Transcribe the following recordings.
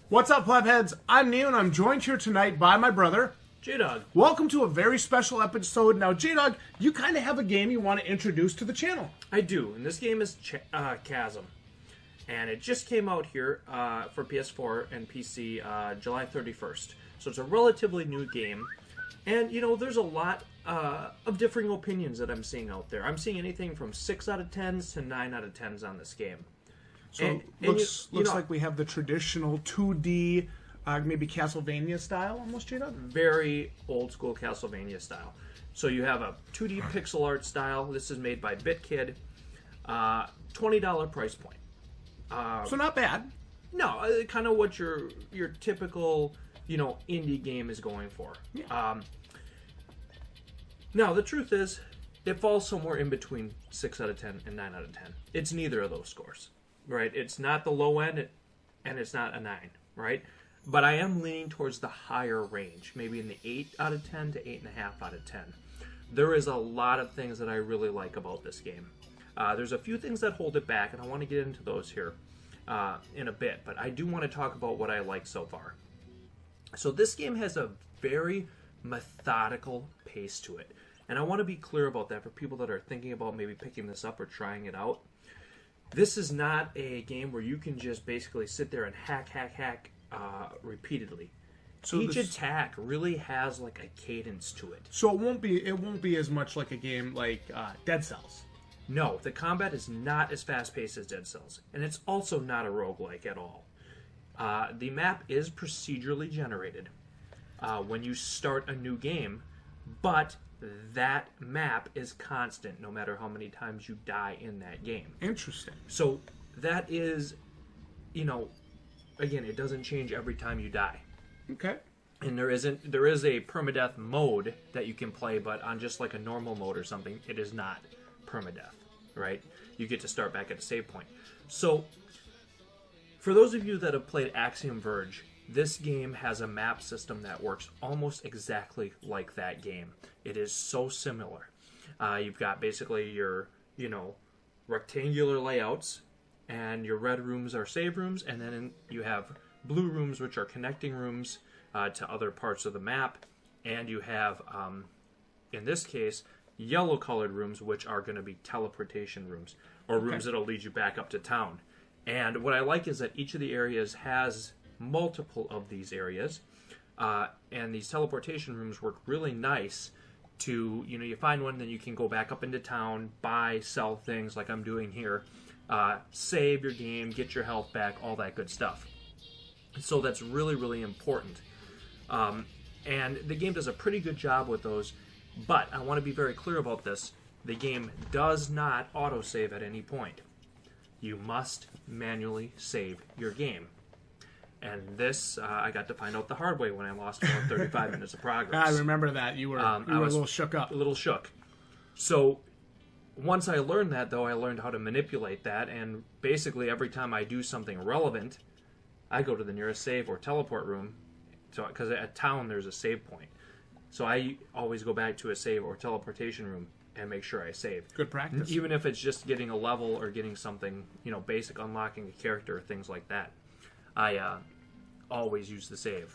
What's up, Plebheads? I'm Neo, and I'm joined here tonight by my brother, Jdog. Welcome to a very special episode. Now, Jdog, you kind of have a game you want to introduce to the channel. I do, and this game is Chasm. And it just came out here for PS4 and PC July 31st. So it's a relatively new game. And, you know, there's a lot of differing opinions that I'm seeing out there. I'm seeing anything from 6 out of 10s to 9 out of 10s on this game. So looks like we have the traditional 2D, maybe Castlevania style, almost, Jdog? Very old school Castlevania style. So you have a 2D pixel art style. This is made by BitKid. $20 price point. So not bad. No, kind of what your typical, you know, indie game is going for. Yeah. Now, the truth is, it falls somewhere in between 6 out of 10 and 9 out of 10. It's neither of those scores, right? It's not the low end, and it's not a 9, right? But I am leaning towards the higher range, maybe in the 8 out of 10 to 8.5 out of 10. There is a lot of things that I really like about this game. There's a few things that hold it back, and I want to get into those here in a bit. But I do want to talk about what I like so far. So this game has a very methodical pace to it. And I want to be clear about that for people that are thinking about maybe picking this up or trying it out. This is not a game where you can just basically sit there and hack repeatedly. So each attack really has like a cadence to it. So it won't be as much like a game like Dead Cells. No, the combat is not as fast-paced as Dead Cells, and it's also not a roguelike at all. The map is procedurally generated when you start a new game, but that map is constant no matter how many times you die in that game. Interesting. So that is, you know, again, it doesn't change every time you die. Okay. And there is a permadeath mode that you can play, but on just like a normal mode or something, it is not permadeath, right? You get to start back at a save point. So, for those of you that have played Axiom Verge, this game has a map system that works almost exactly like that game. It is so similar. You've got basically your, you know, rectangular layouts, and your red rooms are save rooms, and then you have blue rooms, which are connecting rooms to other parts of the map, and you have, in this case, yellow-colored rooms, which are going to be teleportation rooms, or rooms that'll lead you back up to town. And what I like is that each of the areas has multiple of these areas, and these teleportation rooms work really nice to, you know, you find one, then you can go back up into town, buy, sell things like I'm doing here, save your game, get your health back, all that good stuff. So that's really, really important. And the game does a pretty good job with those, but I want to be very clear about this. The game does not autosave at any point. You must manually save your game. And this, I got to find out the hard way when I lost about 35 minutes of progress. I remember that. You were a little shook up. A little shook. So, once I learned that, though, I learned how to manipulate that, and basically every time I do something relevant, I go to the nearest save or teleport room, because at town there's a save point. So I always go back to a save or teleportation room and make sure I save. Good practice. Even if it's just getting a level or getting something, you know, basic, unlocking a character, things like that. I always use the save.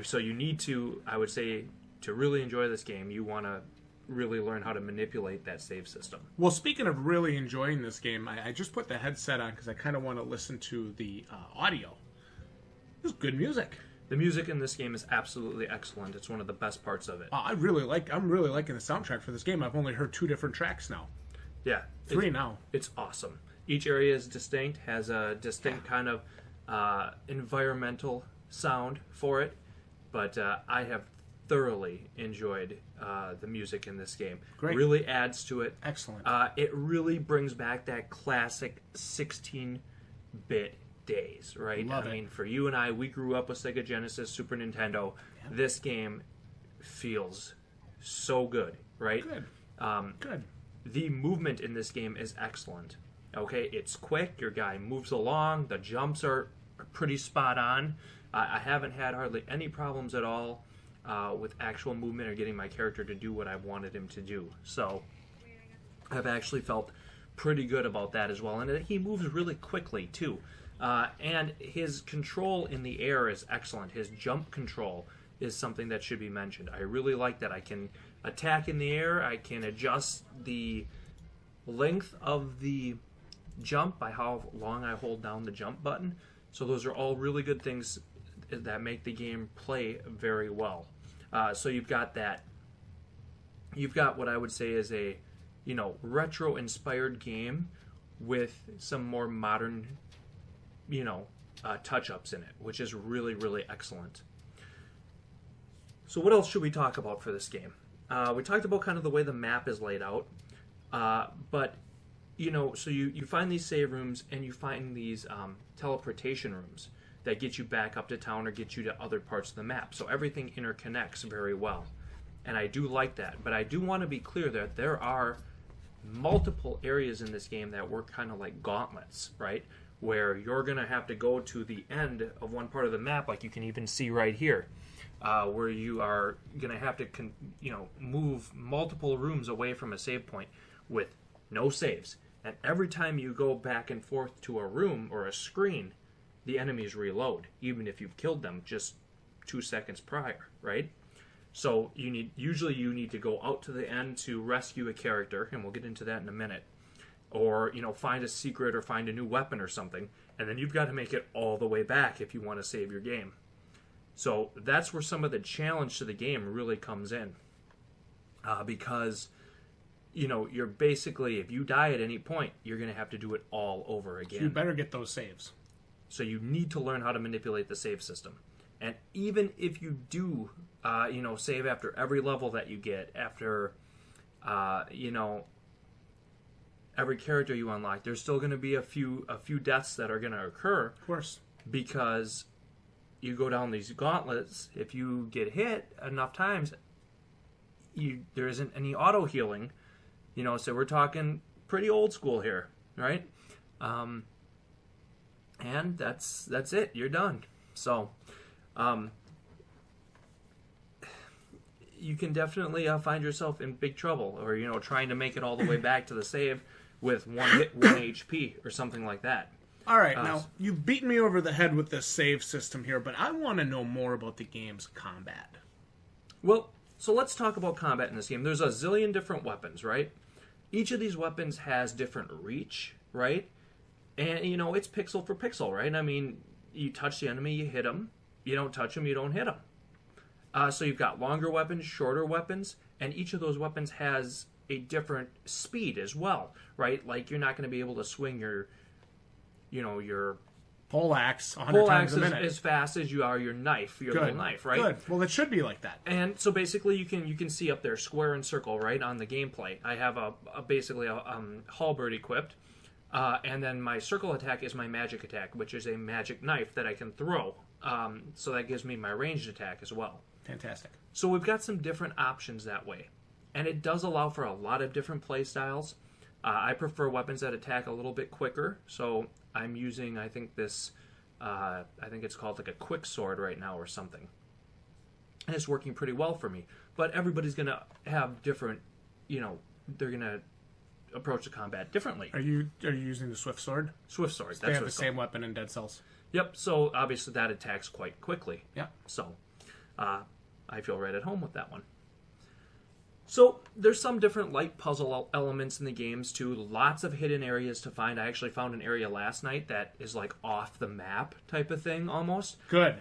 So you need to, I would say, to really enjoy this game, you want to really learn how to manipulate that save system. Well, speaking of really enjoying this game, I just put the headset on because I kind of want to listen to the audio. It's good music. The music in this game is absolutely excellent. It's one of the best parts of it. I'm really liking the soundtrack for this game. I've only heard 2 different tracks now. Yeah. 3 now. It's awesome. Each area is distinct, has a distinct kind of environmental sound for it, but I have thoroughly enjoyed the music in this game. Great. Really adds to it. Excellent. It really brings back that classic 16-bit days, right? Love it. I mean, for you and I, we grew up with Sega Genesis, Super Nintendo. Yeah. This game feels so good, right? Good. Good. The movement in this game is excellent. Okay, it's quick. Your guy moves along. The jumps are pretty spot on. I haven't had hardly any problems at all with actual movement or getting my character to do what I wanted him to do. So I've actually felt pretty good about that as well. And he moves really quickly, too. And his control in the air is excellent. His jump control is something that should be mentioned. I really like that. I can attack in the air. I can adjust the length of the jump by how long I hold down the jump button. So those are all really good things that make the game play very well. So you've got that. You've got what I would say is a, retro-inspired game with some more modern, touch-ups in it, which is really, really excellent. So what else should we talk about for this game? We talked about kind of the way the map is laid out, but so you find these save rooms and you find these teleportation rooms that get you back up to town or get you to other parts of the map. So everything interconnects very well. And I do like that. But I do want to be clear that there are multiple areas in this game that work kind of like gauntlets, right? Where you're going to have to go to the end of one part of the map, like you can even see right here, where you are going to have to move multiple rooms away from a save point with no saves. And every time you go back and forth to a room or a screen, the enemies reload, even if you've killed them just 2 seconds prior, right? So usually you need to go out to the end to rescue a character, and we'll get into that in a minute, or find a secret or find a new weapon or something, and then you've got to make it all the way back if you want to save your game. So that's where some of the challenge to the game really comes in, because you're basically, if you die at any point, you're going to have to do it all over again. So you better get those saves. So you need to learn how to manipulate the save system. And even if you do, save after every level that you get, after, every character you unlock, there's still going to be a few deaths that are going to occur. Of course. Because you go down these gauntlets, if you get hit enough times, there isn't any auto healing. So we're talking pretty old school here, right? And that's it. You're done. So, you can definitely find yourself in big trouble, or trying to make it all the way back to the save with one HP or something like that. All right, now you've beaten me over the head with this save system here, but I want to know more about the game's combat. Well, so let's talk about combat in this game. There's a zillion different weapons, right? Each of these weapons has different reach, right? And, it's pixel for pixel, right? I mean, you touch the enemy, you hit them. You don't touch them, you don't hit them. So you've got longer weapons, shorter weapons, and each of those weapons has a different speed as well, right? Like, you're not going to be able to swing your poleaxe 100 times a minute as fast as you are your knife, little knife, right? Good. Well, it should be like that. And so basically, you can see up there square and circle, right, on the gameplay. I have basically a halberd equipped, and then my circle attack is my magic attack, which is a magic knife that I can throw. So that gives me my ranged attack as well. Fantastic. So we've got some different options that way, and it does allow for a lot of different play styles. I prefer weapons that attack a little bit quicker, so I'm using, I think this, I think it's called like a quick sword right now or something. And it's working pretty well for me. But everybody's going to have different, they're going to approach the combat differently. Are you using the swift sword? Swift sword, They have the same weapon in Dead Cells. Yep, so obviously that attacks quite quickly. Yeah. So, I feel right at home with that one. So, there's some different light puzzle elements in the games, too. Lots of hidden areas to find. I actually found an area last night that is, like, off the map type of thing, almost. Good.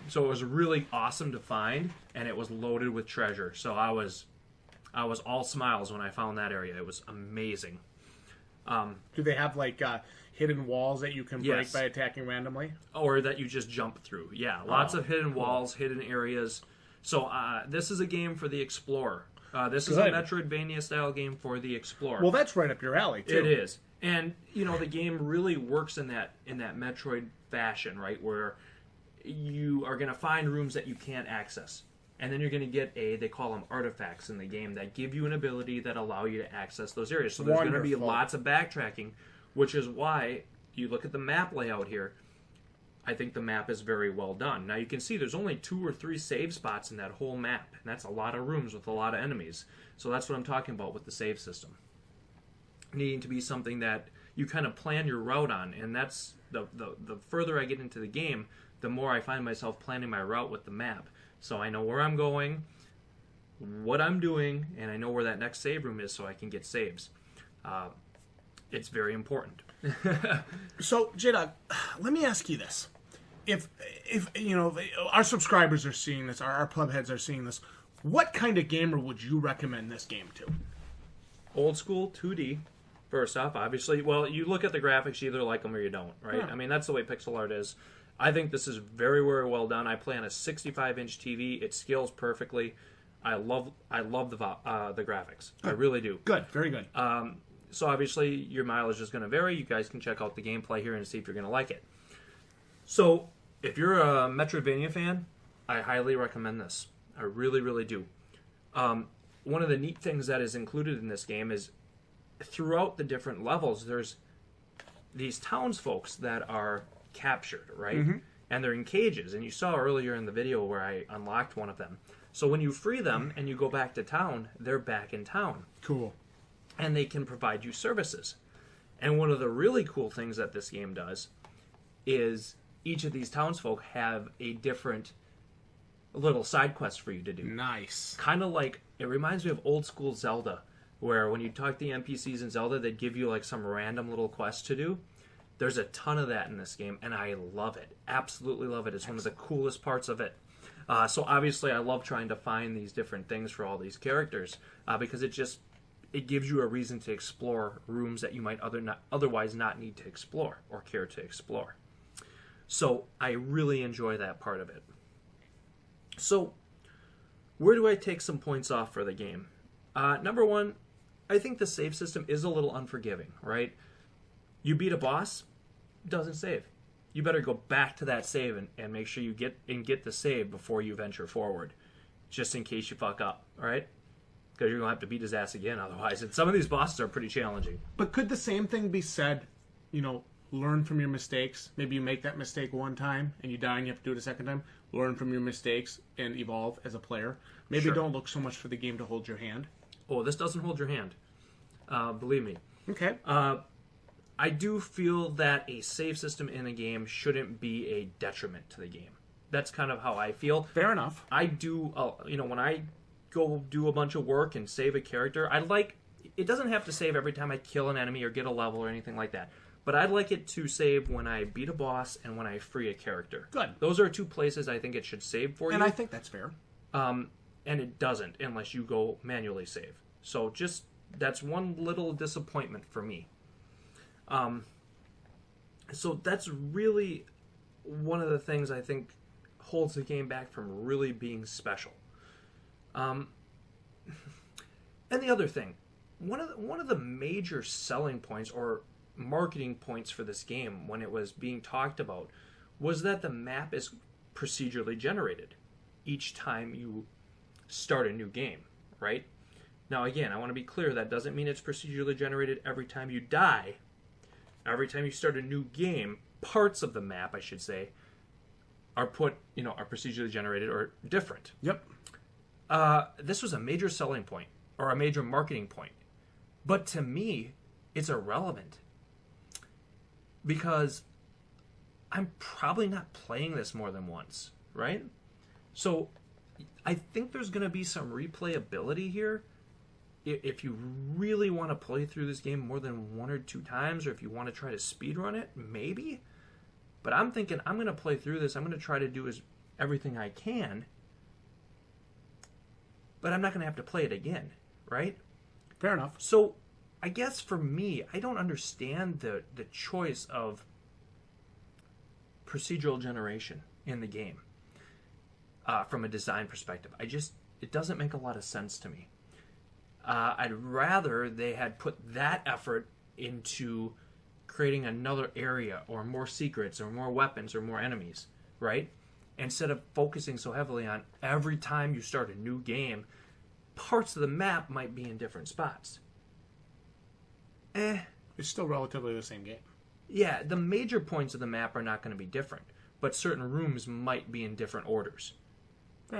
So, it was really awesome to find, and it was loaded with treasure. So, I was all smiles when I found that area. It was amazing. Do they have, like, hidden walls that you can break by attacking randomly? Or that you just jump through. Yeah, lots of hidden walls, hidden areas. So, this is a game for the explorer. This is a Metroidvania-style game for the explorer. Well, that's right up your alley, too. It is. And, the game really works in that Metroid fashion, right? Where you are going to find rooms that you can't access. And then you're going to get they call them artifacts in the game, that give you an ability that allow you to access those areas. So there's going to be lots of backtracking, which is why you look at the map layout here. I think the map is very well done. Now you can see there's only 2 or 3 save spots in that whole map, and that's a lot of rooms with a lot of enemies. So that's what I'm talking about with the save system. Needing to be something that you kind of plan your route on, and that's the further I get into the game, the more I find myself planning my route with the map. So I know where I'm going, what I'm doing, and I know where that next save room is so I can get saves. It's very important. So, Jdog, let me ask you this. If you know, our subscribers are seeing this, our plebheads are seeing this, what kind of gamer would you recommend this game to? Old school 2D, first off, obviously. Well, you look at the graphics, you either like them or you don't, right? Yeah. I mean, that's the way pixel art is. I think this is very, very well done. I play on a 65-inch TV. It scales perfectly. I love the graphics. Good. I really do. Good, very good. So obviously, your mileage is going to vary. You guys can check out the gameplay here and see if you're going to like it. So, if you're a Metroidvania fan, I highly recommend this. I really, really do. One of the neat things that is included in this game is throughout the different levels, there's these townsfolk that are captured, right? Mm-hmm. And they're in cages. And you saw earlier in the video where I unlocked one of them. So when you free them and you go back to town, they're back in town. Cool. And they can provide you services. And one of the really cool things that this game does is each of these townsfolk have a different little side quest for you to do. Nice. Kind of like, it reminds me of old school Zelda, where when you talk to the NPCs in Zelda, they'd give you like some random little quest to do. There's a ton of that in this game, and I love it. Absolutely love it. It's one of the coolest parts of it. So obviously I love trying to find these different things for all these characters, because it gives you a reason to explore rooms that you might otherwise not need to explore or care to explore. So I really enjoy that part of it. So where do I take some points off for the game? Number one, I think the save system is a little unforgiving, right? You beat a boss, doesn't save. You better go back to that save and make sure you get the save before you venture forward, just in case you fuck up, all right? Because you're going to have to beat his ass again otherwise. And some of these bosses are pretty challenging. But could the same thing be said, learn from your mistakes? Maybe you make that mistake one time and you die and you have to do it a second time. Learn from your mistakes and evolve as a player. Maybe Sure. Don't look so much for the game to hold your hand. Oh, this doesn't hold your hand. Believe me. Okay. I do feel that a save system in a game shouldn't be a detriment to the game. That's kind of how I feel. Fair enough. I do, when I go do a bunch of work and save a character, it doesn't have to save every time I kill an enemy or get a level or anything like that. But I'd like it to save when I beat a boss and when I free a character. Good. Those are two places I think it should save for you. And I think that's fair. And it doesn't unless you go manually save. So that's one little disappointment for me. So that's really one of the things I think holds the game back from really being special. And the other thing, one of the major selling points or marketing points for this game when it was being talked about was that the map is procedurally generated each time you start a new game, right? Now again, I want to be clear, that doesn't mean it's procedurally generated every time you die. Every time you start a new game, parts of the map, I should say, are procedurally generated or different. Yep. This was a major selling point or a major marketing point. But to me, it's irrelevant. Because I'm probably not playing this more than once, right? So I think there's going to be some replayability here. If you really want to play through this game more than one or two times, or if you want to try to speedrun it, maybe. But I'm thinking I'm going to play through this. I'm going to try to do everything I can. But I'm not going to have to play it again, right? Fair enough. So I guess for me, I don't understand the choice of procedural generation in the game from a design perspective. It doesn't make a lot of sense to me. I'd rather they had put that effort into creating another area or more secrets or more weapons or more enemies, right? Instead of focusing so heavily on every time you start a new game, parts of the map might be in different spots. It's still relatively the same game. Yeah, the major points of the map are not going to be different, but certain rooms might be in different orders.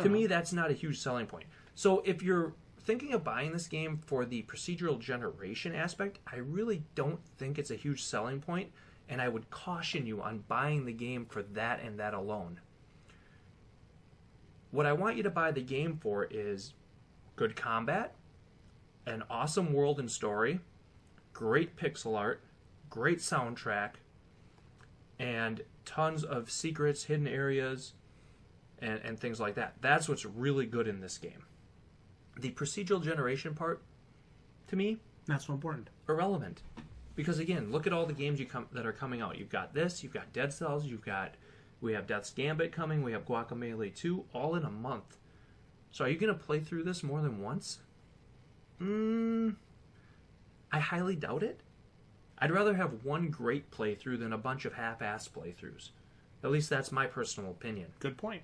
To me, that's not a huge selling point. So if you're thinking of buying this game for the procedural generation aspect, I really don't think it's a huge selling point. And I would caution you on buying the game for that and that alone. What I want you to buy the game for is good combat, an awesome world and story, great pixel art, great soundtrack, and tons of secrets, hidden areas, and things like that. That's what's really good in this game. The procedural generation part, to me, not so important. Irrelevant. Because again, look at all the games that are coming out. You've got this, you've got Dead Cells, we have Death's Gambit coming, we have Guacamelee 2, all in a month. So are you going to play through this more than once? I highly doubt it. I'd rather have one great playthrough than a bunch of half-assed playthroughs. At least that's my personal opinion. Good point.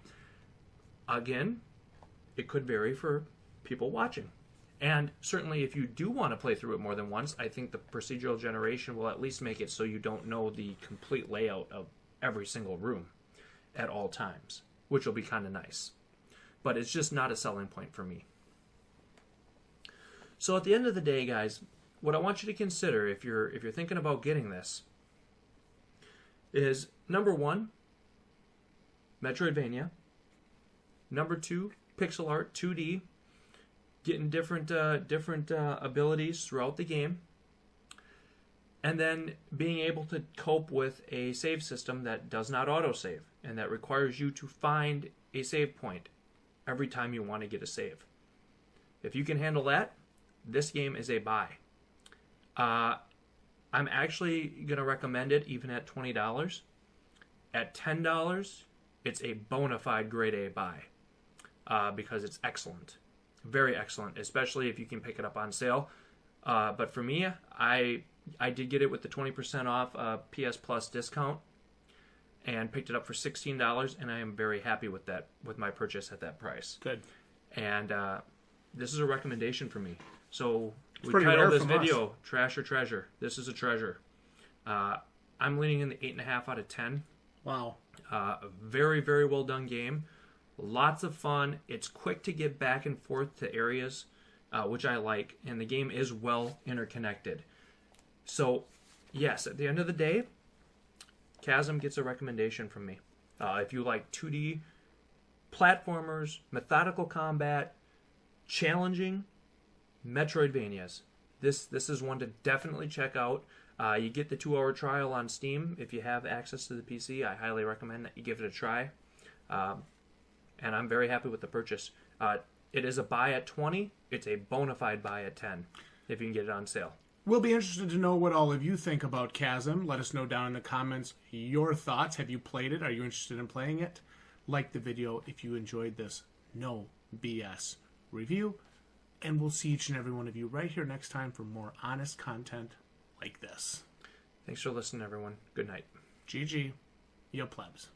Again, it could vary for people watching. And certainly if you do want to play through it more than once, I think the procedural generation will at least make it so you don't know the complete layout of every single room at all times, which will be kind of nice. But it's just not a selling point for me. So at the end of the day, guys, what I want you to consider if you're thinking about getting this is, number 1, Metroidvania. Number 2, pixel art, 2D, getting different abilities throughout the game, and then being able to cope with a save system that does not autosave and that requires you to find a save point every time you want to get a save. If you can handle that, this game is a buy. I'm actually going to recommend it even at $20. At $10, it's a bona fide grade A buy because it's excellent. Very excellent, especially if you can pick it up on sale. But for me, I did get it with the 20% off PS Plus discount and picked it up for $16, and I am very happy with that, with my purchase at that price. Good. And this is a recommendation for me. So we pretty titled rare this from video, us. Trash or Treasure. This is a treasure. I'm leaning in the 8.5 out of 10. Wow. A very, very well done game. Lots of fun. It's quick to get back and forth to areas, which I like. And the game is well interconnected. So, yes, at the end of the day, Chasm gets a recommendation from me. If you like 2D platformers, methodical combat, challenging Metroidvanias, this is one to definitely check out. You get the 2-hour trial on Steam. If you have access to the PC, I highly recommend that you give it a try. And I'm very happy with the purchase. It is a buy at $20. It's a bona fide buy at $10 if you can get it on sale. We'll be interested to know what all of you think about Chasm. Let us know down in the comments your thoughts. Have you played it? Are you interested in playing it? Like the video if you enjoyed this no BS review. And we'll see each and every one of you right here next time for more honest content like this. Thanks for listening, everyone. Good night. GG. Yo, plebs.